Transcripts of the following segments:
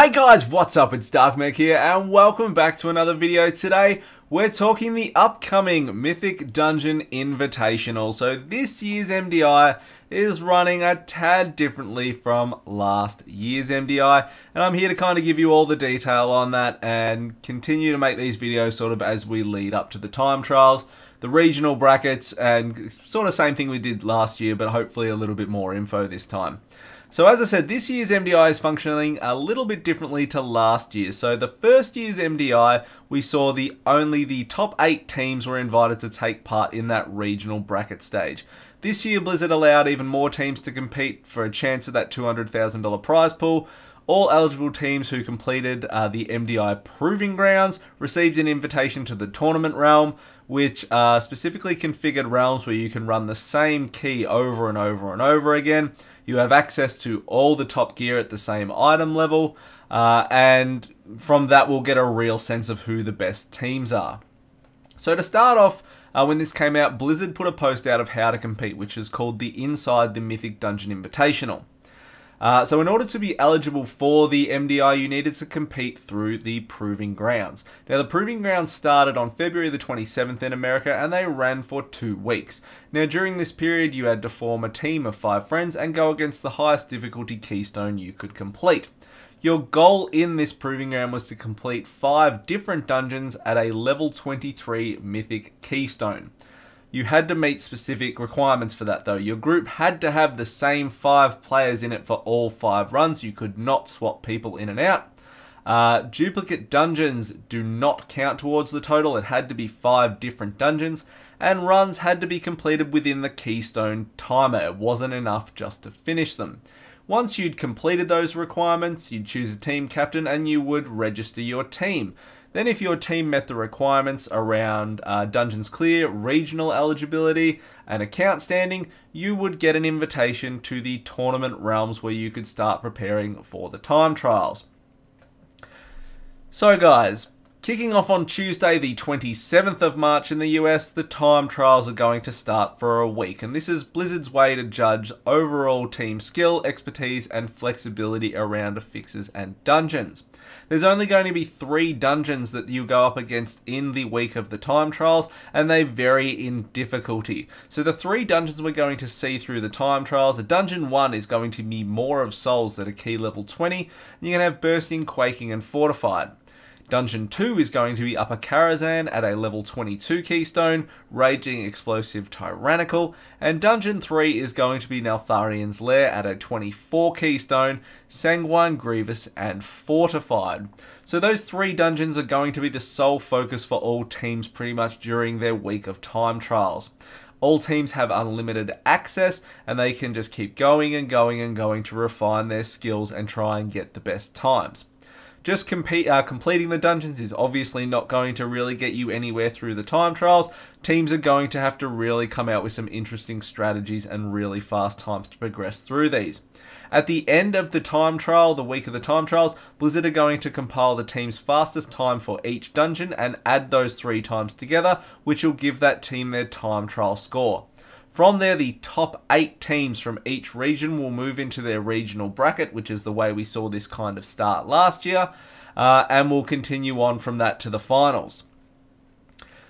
Hey guys, what's up? It's Darkmech here and welcome back to another video. Today we're talking the upcoming Mythic Dungeon Invitational. So this year's MDI is running a tad differently from last year's MDI, and I'm here to kind of give you all the detail on that and continue to make these videos sort of as we lead up to the time trials, the regional brackets, and sort of same thing we did last year, but hopefully a little bit more info this time. So as I said, this year's MDI is functioning a little bit differently to last year. So the first year's MDI, we saw only the top 8 teams were invited to take part in that regional bracket stage. This year, Blizzard allowed even more teams to compete for a chance at that $200,000 prize pool. All eligible teams who completed the MDI Proving Grounds received an invitation to the Tournament Realm, which specifically configured realms where you can run the same key over and over and over again. You have access to all the top gear at the same item level, and from that we'll get a real sense of who the best teams are. So to start off, when this came out, Blizzard put a post out of how to compete, which is called the Inside the Mythic Dungeon Invitational. So in order to be eligible for the MDI, you needed to compete through the Proving Grounds. Now, the Proving Grounds started on February the 27th in America, and they ran for 2 weeks. Now, during this period, you had to form a team of 5 friends and go against the highest difficulty keystone you could complete. Your goal in this Proving Ground was to complete 5 different dungeons at a level 23 Mythic keystone. You had to meet specific requirements for that though. Your group had to have the same 5 players in it for all 5 runs. You could not swap people in and out. Duplicate dungeons do not count towards the total. It had to be 5 different dungeons, and runs had to be completed within the keystone timer. It wasn't enough just to finish them. Once you'd completed those requirements, you'd choose a team captain and you would register your team. Then if your team met the requirements around Dungeons Clear, regional eligibility, and account standing, you would get an invitation to the tournament realms where you could start preparing for the time trials. So guys, kicking off on Tuesday the 27th of March in the US, the time trials are going to start for a week, and this is Blizzard's way to judge overall team skill, expertise, and flexibility around affixes and dungeons. There's only going to be 3 dungeons that you go up against in the week of the time trials, and they vary in difficulty. So the 3 dungeons we're going to see through the time trials, the dungeon 1 is going to be Maw of Souls at a key level 20, and you're going to have Bursting, Quaking, and Fortified. Dungeon 2 is going to be Upper Karazhan at a level 22 keystone, Raging, Explosive, Tyrannical, and Dungeon 3 is going to be Neltharion's Lair at a 24 keystone, Sanguine, Grievous, and Fortified. So those 3 dungeons are going to be the sole focus for all teams pretty much during their week of time trials. All teams have unlimited access, and they can just keep going and going and going to refine their skills and try and get the best times. Just completing the dungeons is obviously not going to really get you anywhere through the time trials. Teams are going to have to really come out with some interesting strategies and really fast times to progress through these. At the end of the time trial, the week of the time trials, Blizzard are going to compile the team's fastest time for each dungeon and add those 3 times together, which will give that team their time trial score. From there, the top 8 teams from each region will move into their regional bracket, which is the way we saw this kind of start last year, and we'll continue on from that to the finals.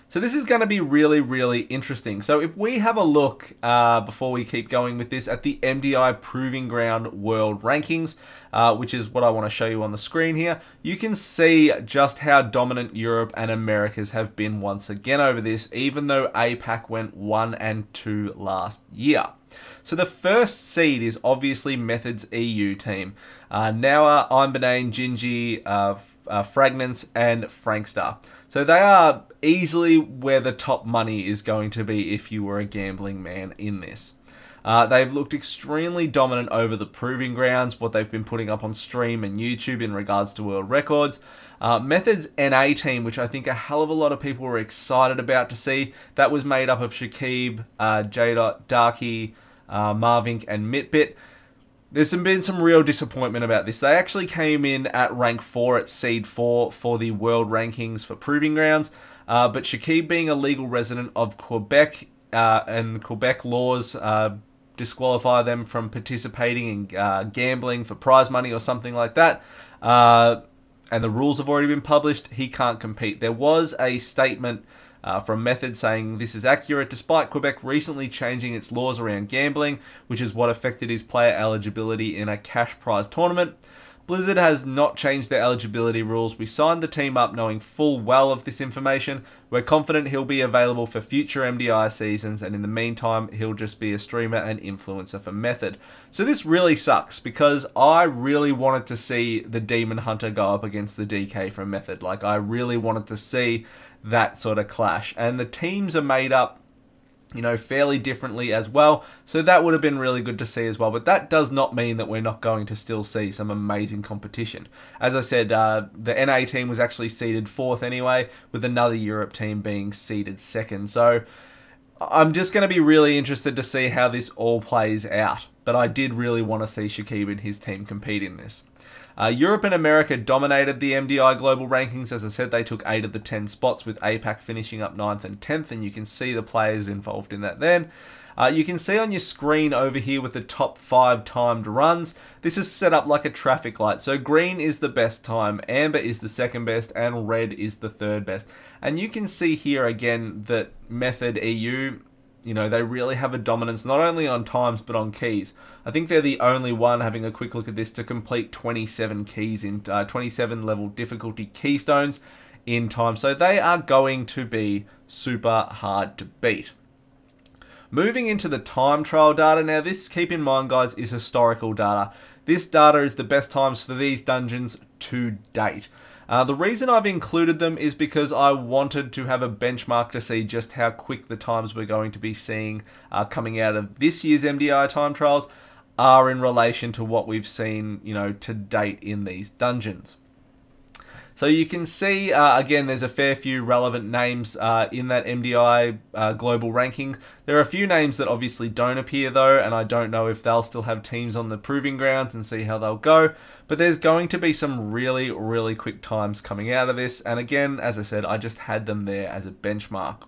So this is going to be really, really interesting. So if we have a look, before we keep going with this, at the MDI Proving Ground World Rankings, which is what I want to show you on the screen here, you can see just how dominant Europe and Americas have been once again over this, even though APAC went 1 and 2 last year. So the first seed is obviously Method's EU team. Naua, Imbanain, Gingy, Fragnance, and Frankster. So they are easily where the top money is going to be if you were a gambling man in this. They've looked extremely dominant over the Proving Grounds, what they've been putting up on stream and YouTube in regards to world records. Method's NA team, which I think a hell of a lot of people were excited about to see, that was made up of Shakib, J-Dot, Darky, Marvink, and Mitbit. There's been some real disappointment about this. They actually came in at rank 4 at seed 4 for the world rankings for Proving Grounds, but Shakib, being a legal resident of Quebec and Quebec laws disqualify them from participating in gambling for prize money or something like that. And the rules have already been published, he can't compete. There was a statement from Method saying this is accurate despite Quebec recently changing its laws around gambling, which is what affected his player eligibility in a cash prize tournament. Blizzard has not changed their eligibility rules. We signed the team up knowing full well of this information. We're confident he'll be available for future MDI seasons, and in the meantime, he'll just be a streamer and influencer for Method. So this really sucks, because I really wanted to see the Demon Hunter go up against the DK from Method. Like, I really wanted to see that sort of clash. And the teams are made up, you know, fairly differently as well. So that would have been really good to see as well. But that does not mean that we're not going to still see some amazing competition. As I said, the NA team was actually seeded 4th anyway, with another Europe team being seeded 2nd. So I'm just going to be really interested to see how this all plays out. But I did really want to see Shakib and his team compete in this. Europe and America dominated the MDI global rankings. As I said, they took 8 of the 10 spots, with APAC finishing up 9th and 10th, and you can see the players involved in that then. You can see on your screen over here with the top 5 timed runs, this is set up like a traffic light. So green is the best time, amber is the 2nd best, and red is the 3rd best. And you can see here again that Method EU, you know, they really have a dominance not only on times but on keys. I think they're the only one, having a quick look at this, to complete 27 keys in 27 level difficulty keystones in time. So they are going to be super hard to beat. Moving into the time trial data. Now this, keep in mind guys, is historical data. This data is the best times for these dungeons to date. The reason I've included them is because I wanted to have a benchmark to see just how quick the times we're going to be seeing coming out of this year's MDI time trials are in relation to what we've seen, you know, to date in these dungeons. So you can see, again, there's a fair few relevant names in that MDI global ranking. There are a few names that obviously don't appear though, and I don't know if they'll still have teams on the proving grounds and see how they'll go. But there's going to be some really, really quick times coming out of this. And again, as I said, I just had them there as a benchmark.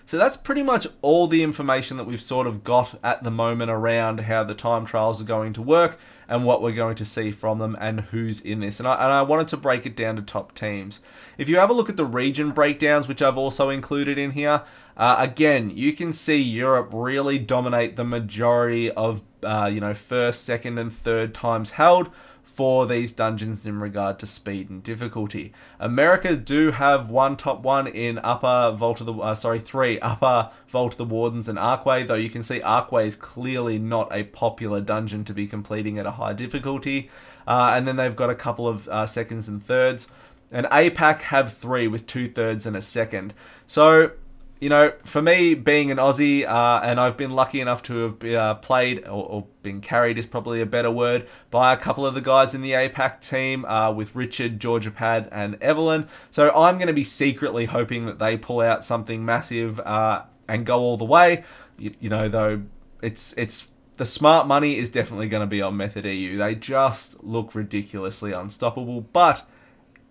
So that's pretty much all the information that we've sort of got at the moment around how the time trials are going to work and what we're going to see from them and who's in this. And I wanted to break it down to top teams. If you have a look at the region breakdowns, which I've also included in here, again, you can see Europe really dominate the majority of, you know, 1st, 2nd, and 3rd times held for these dungeons in regard to speed and difficulty. America do have one top one in upper Vault of the 3 upper Vault of the Wardens and Archway, though you can see Archway is clearly not a popular dungeon to be completing at a high difficulty. And then they've got a couple of 2nds and 3rds. And APAC have 3 with 2 3rds and a 2nd. So, you know, for me, being an Aussie, and I've been lucky enough to have played, or been carried is probably a better word, by a couple of the guys in the APAC team, with Richard, Georgia Pad, and Evelyn. So I'm going to be secretly hoping that they pull out something massive and go all the way. You know, though, it's the smart money is definitely going to be on Method EU. They just look ridiculously unstoppable, but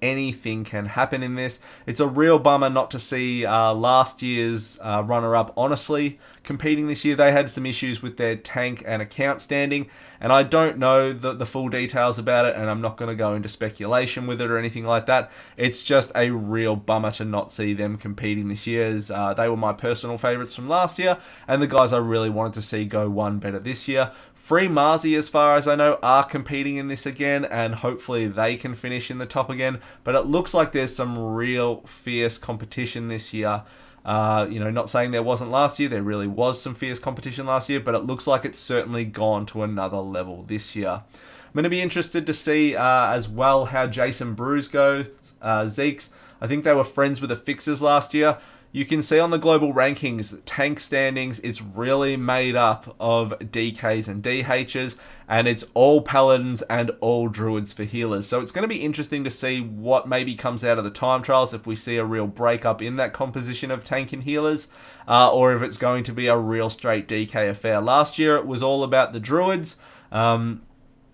anything can happen in this. It's a real bummer not to see last year's runner-up, honestly, competing this year. They had some issues with their tank and account standing, and I don't know the full details about it, and I'm not going to go into speculation with it or anything like that. It's just a real bummer to not see them competing this year, as they were my personal favourites from last year, and the guys I really wanted to see go one better this year. Free Marzi, as far as I know, are competing in this again, and hopefully they can finish in the top again. But it looks like there's some real fierce competition this year. You know, not saying there wasn't last year, there really was some fierce competition last year, but it looks like it's certainly gone to another level this year. I'm going to be interested to see as well how Jason Brews goes, Zeke's. I think they were friends with the Fixers last year. You can see on the global rankings, tank standings, it's really made up of DKs and DHs, and it's all Paladins and all Druids for healers. So it's going to be interesting to see what maybe comes out of the time trials, if we see a real breakup in that composition of tank and healers, or if it's going to be a real straight DK affair. Last year it was all about the Druids.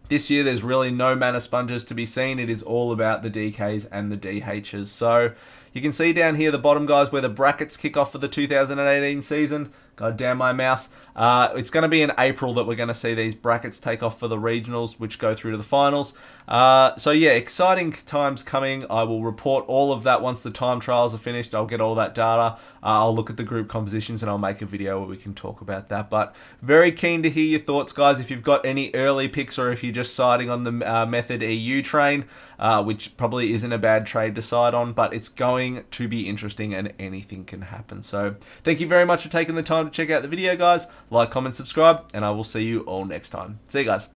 This year there's really no mana sponges to be seen. It is all about the DKs and the DHs. So you can see down here the bottom, guys, where the brackets kick off for the 2018 season. God damn my mouse. It's going to be in April that we're going to see these brackets take off for the regionals, which go through to the finals. So yeah, exciting times coming. I will report all of that once the time trials are finished. I'll get all that data. I'll look at the group compositions and I'll make a video where we can talk about that. But very keen to hear your thoughts, guys. If you've got any early picks or if you're just siding on the Method EU train, which probably isn't a bad trade to side on, but it's going to be interesting and anything can happen. So thank you very much for taking the time to check out the video, guys. Like, comment, subscribe, and I will see you all next time. See you guys.